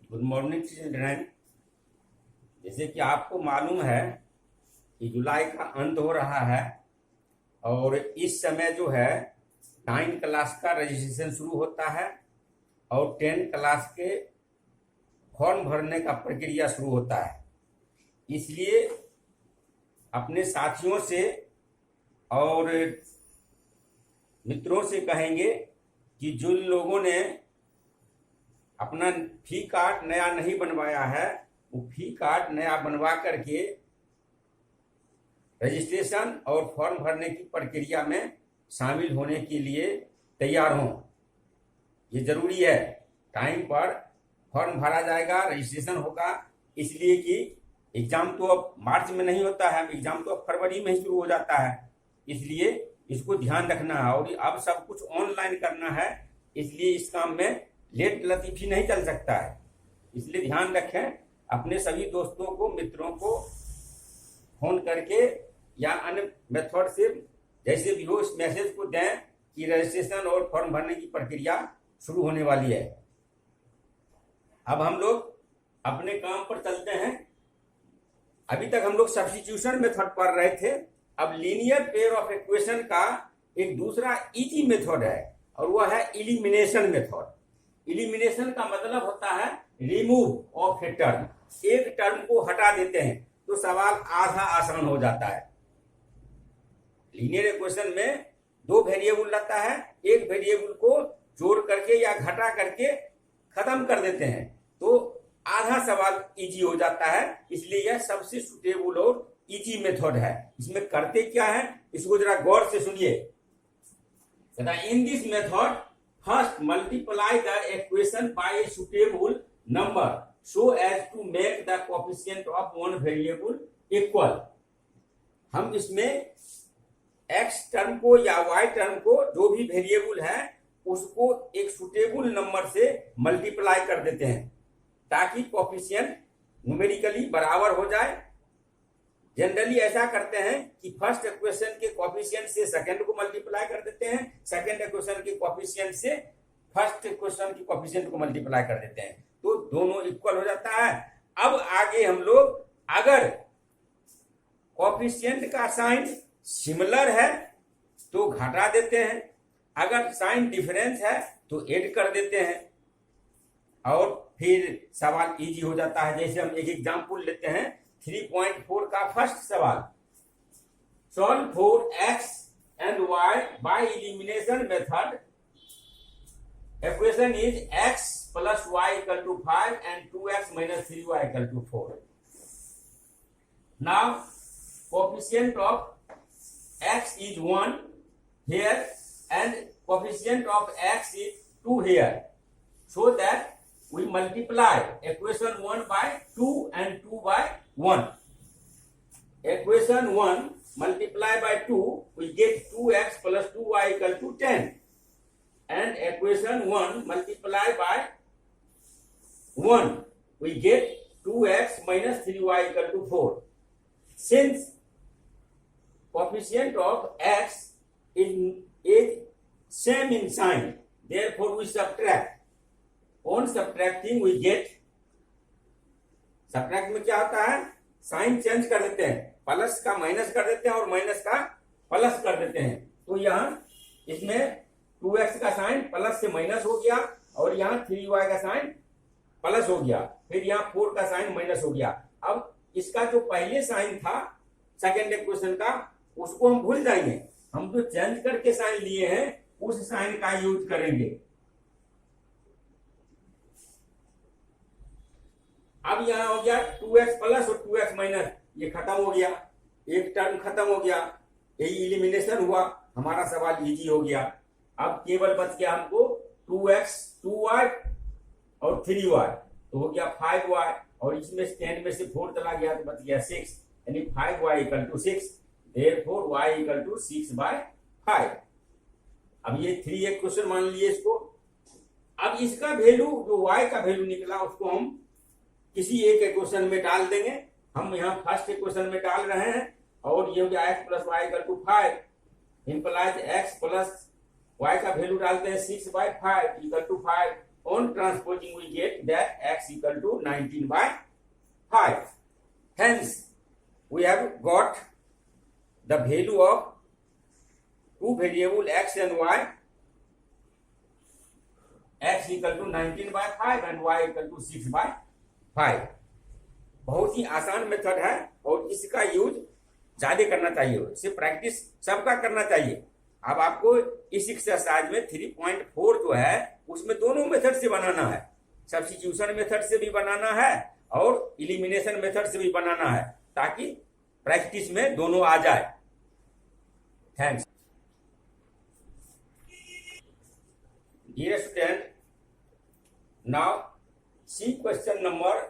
Good morning children. जैसे कि आपको मालूम है कि जुलाई का अंत हो रहा है और इस समय जो है 9 क्लास का रजिस्ट्रेशन शुरू होता है और 10 क्लास के फॉर्म भरने का प्रक्रिया शुरू होता है। इसलिए अपने साथियों से और मित्रों से कहेंगे कि जिन लोगों ने अपना फी कार्ड नया नहीं बनवाया है वो फी कार्ड नया बनवा करके रजिस्ट्रेशन और फॉर्म भरने की प्रक्रिया में शामिल होने के लिए तैयार हों। ये जरूरी है। टाइम पर फॉर्म भरा जाएगा, रजिस्ट्रेशन होगा, इसलिए कि एग्जाम तो अब मार्च में नहीं होता है, एग्जाम तो अब फरवरी में ही शुरू हो जाता है। इसलिए इसको ध्यान रखना है और अब सब कुछ ऑनलाइन करना है, इसलिए इस काम में लेट लतीफी नहीं चल सकता है। इसलिए ध्यान रखें, अपने सभी दोस्तों को, मित्रों को फोन करके या अन्य मेथड से जैसे भी हो इस मैसेज को दें कि रजिस्ट्रेशन और फॉर्म भरने की प्रक्रिया शुरू होने वाली है। अब हम लोग अपने काम पर चलते हैं। अभी तक हम लोग सब्स्टिट्यूशन मेथड पढ़ रहे थे। अब लीनियर पेयर ऑफ इक्वेशन का एक दूसरा इजी मेथड है और वह है इलिमिनेशन मेथड। इलिमिनेशन का मतलब होता है रिमूव ऑफ ए टर्म। एक टर्म को हटा देते हैं तो सवाल आधा आसान हो जाता है। लीनियर इक्वेशन में दो वेरिएबल रहता है, एक वेरिएबल को जोड़ करके या घटा करके खत्म कर देते हैं तो आधा सवाल इजी हो जाता है। इसलिए यह सबसे सुटेबल और इजी मेथड है। इसमें करते क्या है इसको जरा गौर से सुनिए। In this method first multiply the equation by a suitable number so as to make the coefficient of one variable equal। हम इसमें x टर्म को या y टर्म को जो भी वेरिएबल है उसको एक सुटेबल नंबर से मल्टीप्लाई कर देते हैं ताकि कोएफिशिएंट न्यूमेरिकली बराबर हो जाए। जनरली ऐसा करते हैं कि फर्स्ट इक्वेशन के कोएफिशिएंट से सेकंड को मल्टीप्लाई कर देते हैं, सेकंड इक्वेशन के कोएफिशिएंट से फर्स्ट इक्वेशन के कोएफिशिएंट को मल्टीप्लाई कर देते हैं तो दोनों इक्वल हो जाता है। अब आगे हम लोग अगर कोएफिशिएंट का साइन सिमिलर है तो घटा देते हैं, अगर साइन डिफरेंस है तो ऐड कर देते हैं और फिर सवाल इजी हो जाता है। जैसे हम एक एग्जांपल लेते हैं 3.4 का फर्स्ट सवाल। Solve for x and y by elimination method. Equation is x plus y equal to 5 and 2x minus 3y equal to 4. Now, coefficient of x is 1 here and coefficient of x is 2 here. So that we multiply equation 1 by 2 and 2 by 1. Equation 1 multiply by 2, we get 2x plus 2y equal to 10. And equation 1 multiply by 1, we get 2x minus 3y equal to 4. Since coefficient of x is same in sign, therefore we subtract. On subtracting we get, subtract में क्या होता है sign change कर देते हैं, plus का minus कर देते हैं और माइनस का प्लस कर देते हैं। तो यहाँ इसमें 2x का साइन प्लस से माइनस हो गया और यहाँ 3y का साइन प्लस हो गया, फिर यहाँ 4 का साइन माइनस हो गया। अब इसका जो पहले साइन था सेकेंड इक्वेशन का उसको हम भूल जाएंगे, हम जो चेंज करके साइन लिए हैं उस साइन का यूज करेंगे। अब यहाँ हो गया 2x प्लस और 2x माइनस, ये खत्म हो गया, एक टर्म खत्म हो गया, यही इलिमिनेशन हुआ, हमारा सवाल इजी हो गया। अब केवल बच गया हमको 2x 2y और 3y तो हो गया 5y और इसमें 10 में से 4 चला गया तो बच गया 6, यानी 5y equal to 6, therefore y equal to 6/5। अब ये 3 एक क्वेश्चन मान लिए इसको। अब इसका वैल्यू जो y का वैल्यू निकला उसको हम किसी एक इक्वेशन में डाल देंगे। हम यहाँ फर्स्ट इक्वेशन में डाल रहे हैं और ये हो गया x plus y equal to 5 implies x प्लस y का वैल्यू डालते हैं 6/5 equal to 5 on transposing we get that x equal to 19 by 5. Hence we have got the value of two variable x and y, x equal to 19 by 5 and y equal to 6 by 5. बहुत ही आसान method है और इसका use ज्यादा करना चाहिए, इसे practice सबका करना चाहिए। अब आपको इस एक्सरसाइज में 3.4 जो है उसमें दोनों मेथड से बनाना है, सब्स्टिट्यूशन मेथड से भी बनाना है और इलिमिनेशन मेथड से भी बनाना है, ताकि प्रैक्टिस में दोनों आ जाए। Thanks. Dear student, now see question number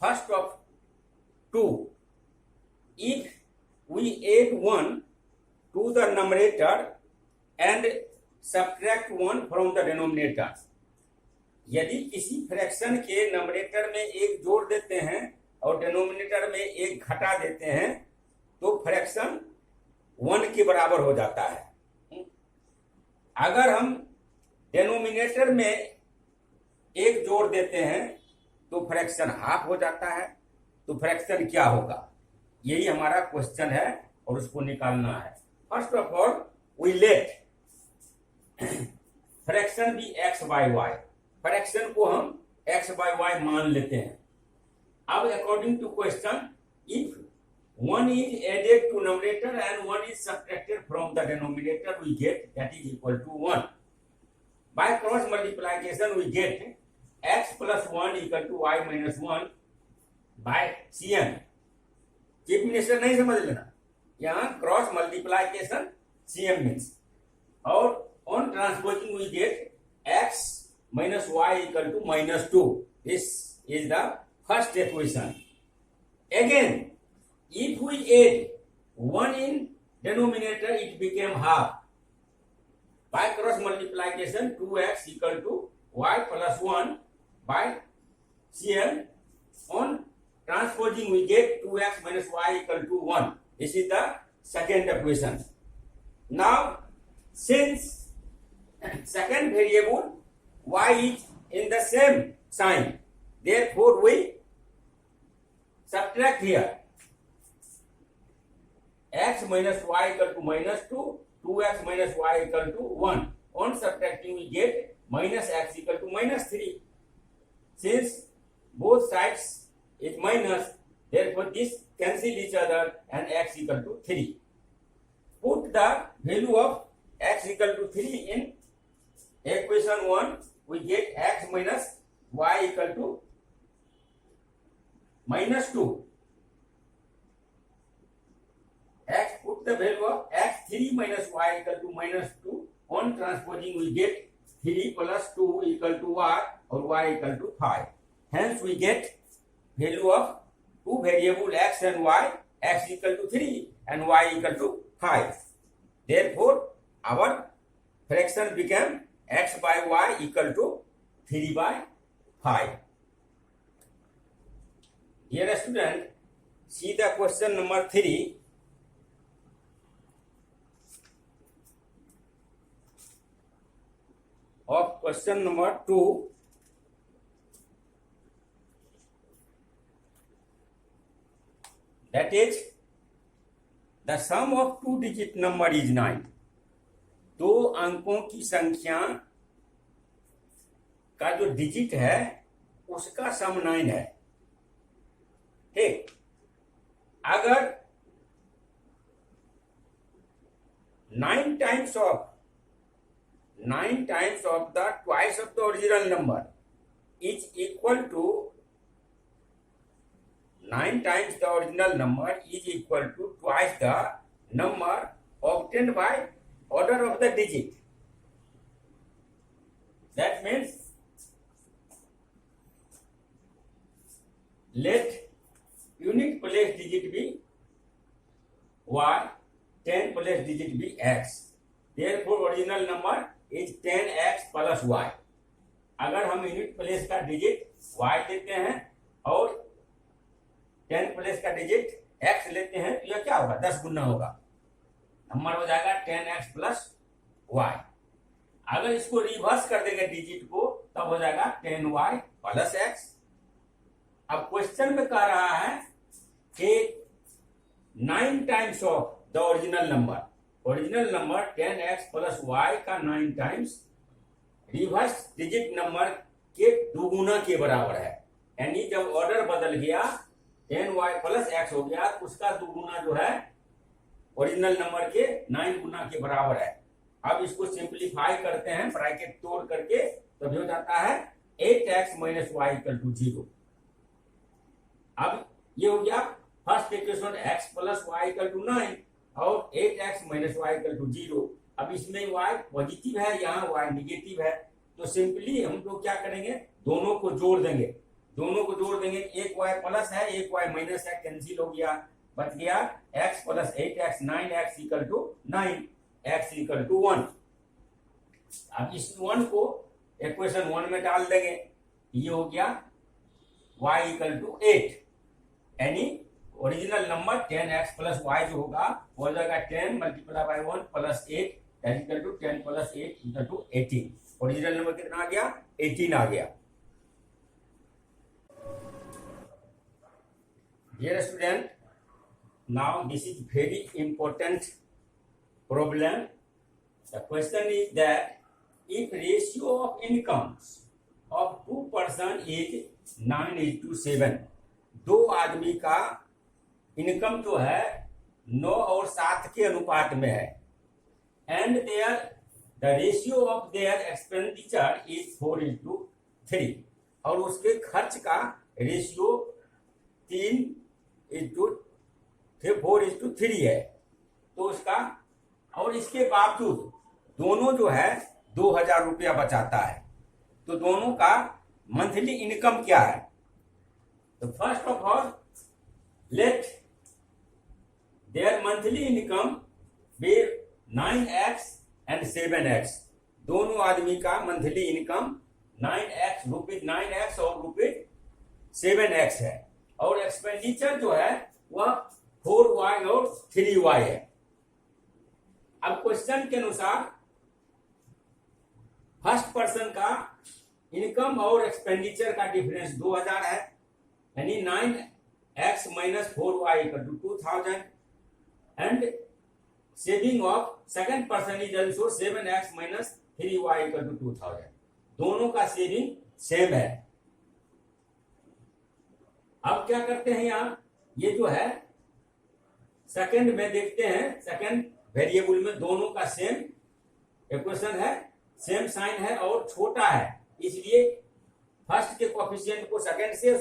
first of 2. If we add 1 to the numerator and subtract 1 from the denominator, यदि किसी फ्रैक्शन के नंबरेटर में एक जोड़ देते हैं और डिनोमिनेटर में एक घटा देते हैं तो फ्रैक्शन 1 के बराबर हो जाता है। अगर हम डिनोमिनेटर में एक जोड़ देते हैं तो फ्रैक्शन हाफ हो जाता है, तो फ्रैक्शन क्या होगा, यही हमारा क्वेश्चन है और उसको निकालना है। First of all we let fraction be x by y, fraction को हम एक्स बाय वाई मान लेते हैं। अब according to question, if 1 is added to numerator and 1 is subtracted from the denominator, we get that is equal to 1. By cross multiplication we get x plus 1 equal to y minus 1 by cn। Chief minister नहीं समझ लेना, यहाँ cross multiplication cm means, और on transposing we get x minus y equal to minus 2. This is the first equation. Again, if we add 1 in denominator, it became half. By cross multiplication, 2x equal to y plus 1 by cn. On transposing we get 2x minus y equal to 1. This is the second equation. Now since second variable y is in the same sign, therefore we subtract here x minus y equal to minus 2, 2x minus y equal to 1. On subtracting we get minus x equal to minus 3. Since both sides is minus, therefore this cancel each other and x equal to 3. Put the value of x equal to 3 in equation 1, we get x minus y equal to minus 2. Put the value of x 3 minus y equal to minus 2. On transposing we get 3 plus 2 equal to y or y equal to 5. Hence we get value of two variable x and y, x equal to 3 and y equal to 5. Therefore our fraction became x by y equal to 3 by 5. Dear student, see the question number 3. Of question number 2, that is the sum of two digit number is 9. दो अंकों की संख्या का जो digit है उसका सम 9 है। ठीक, अगर 9 times of the twice of the original number is equal to 9 times the original number is equal to twice the number obtained by order of the digit. That means let unit place digit be y, 10 place digit be x. Therefore original number is 10x plus y. अगर हम unit place का digit y लेते हैं और 10 place का digit x लेते हैं तो यह क्या होगा, 10 गुना होगा, नंबर हो जाएगा 10x प्लस y। अगर इसको रिवर्स कर देंगे डिजिट को तब हो जाएगा 10y प्लस एक्स। अब क्वेश्चन में कह रहा है कि 9 times of the original number 10x plus y का 9 टाइम्स रिवर्स डिजिट नंबर के दुगुना के बराबर है। यानी जब ऑर्डर बदल गया 10y प्लस x हो गया, उसका दुगुना जो है ओरिजिनल नंबर के 9 गुना के बराबर है। अब इसको सिंप्लीफाई करते हैं ब्रैकेट तोड़ करके, तो हो जाता है 8x minus Y equal to 0। अब ये हो गया first equation x plus y equal to 9 और 8x minus Y equal to 0। अब इसमें y पॉजिटिव है, यहाँ y निगेटिव है, तो सिंपली हम लोग क्या करेंगे, दोनों को जोड़ देंगे। एक y प्लस है एक y माइनस है, कैंसिल हो गया, बच गया x plus 8x 9x equal to 9, x equal to 1। अब इस 1 को इक्वेशन 1 में डाल देंगे, ये हो गया y इक्वल टू 8। यानी original number 10x plus y जो होगा वो हो जाएगा 10 multiply by 1 plus 8 that equal to 10 plus 8 equal to 18। Original number कितना आ गया, 18 आ गया। Dear student, now this is very important problem. The question is that if ratio of incomes of two person is 9:7, दो आदमी का income जो है 9 और 7 के अनुपात में है, and the ratio of their expenditure is 4:3, और उसके खर्च का रेशियो 4:3 है, तो उसका, और इसके बावजूद दोनों जो है 2000 रुपया बचाता है, तो दोनों का मंथली इनकम क्या है। तो first of all let their monthly income be 9x and 7x। दोनों आदमी का मंथली इनकम 9x और ₹7x है, और एक्सपेंडिचर जो है वह 4y और 3y है। अब क्वेश्चन के अनुसार फर्स्ट पर्सन का इनकम और एक्सपेंडिचर का डिफरेंस 2000 है, यानी 9x minus 4y equal to 2000, and saving of second person is also 7x minus 3y equal to 2000। दोनों का सेविंग सेम है। अब क्या करते हैं, यहां ये जो है सेकंड में देखते हैं, सेकंड वेरिएबल में दोनों का सेम इक्वेशन है, सेम साइन है और छोटा है, इसलिए फर्स्ट के कोएफिशिएंट को सेकंड से और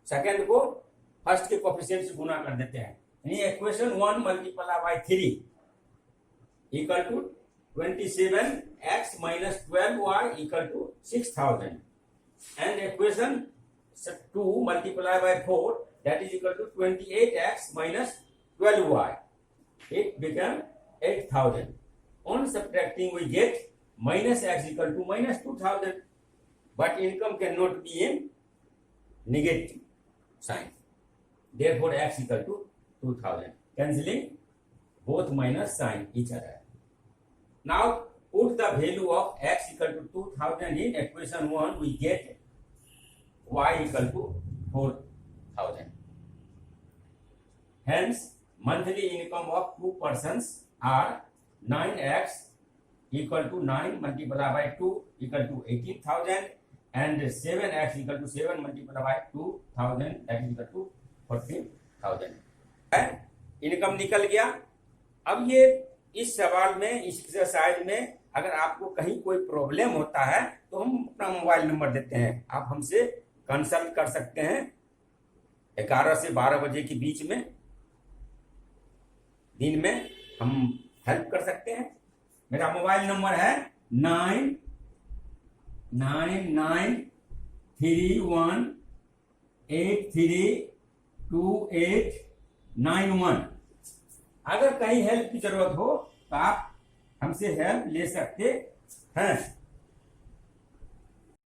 सेकंड को फर्स्ट के कोएफिशिएंट से गुना कर देते हैं। यानी equation 1 multiply by 3 equal to 27x minus 12y equal to 6000, and equation 2 multiplied by 4 that is equal to 28x minus 12y. It become 8000. On subtracting we get minus x equal to minus 2000. But income cannot be in negative sign. Therefore x equal to 2000. Cancelling both minus sign each other. Now put the value of x equal to 2000 in equation 1, we get y equal to 4000. Hence, monthly income of two persons are 9x equal to 9 multiplied by 2 equal to 18,000, and 7x equal to 7 multiplied by 2000 that is equal to 14,000. Income निकल गया। अब ये इस सवाल में, इस exercise में अगर आपको कहीं कोई प्रॉब्लम होता है तो हम अपना मोबाइल नंबर देते हैं, आप हमसे कंसल्ट कर सकते हैं 11 से 12 बजे के बीच में, दिन में हम हेल्प कर सकते हैं। मेरा मोबाइल नंबर है 9931832891। अगर कहीं हेल्प की जरूरत हो तो आप हमसे हेल्प ले सकते हैं।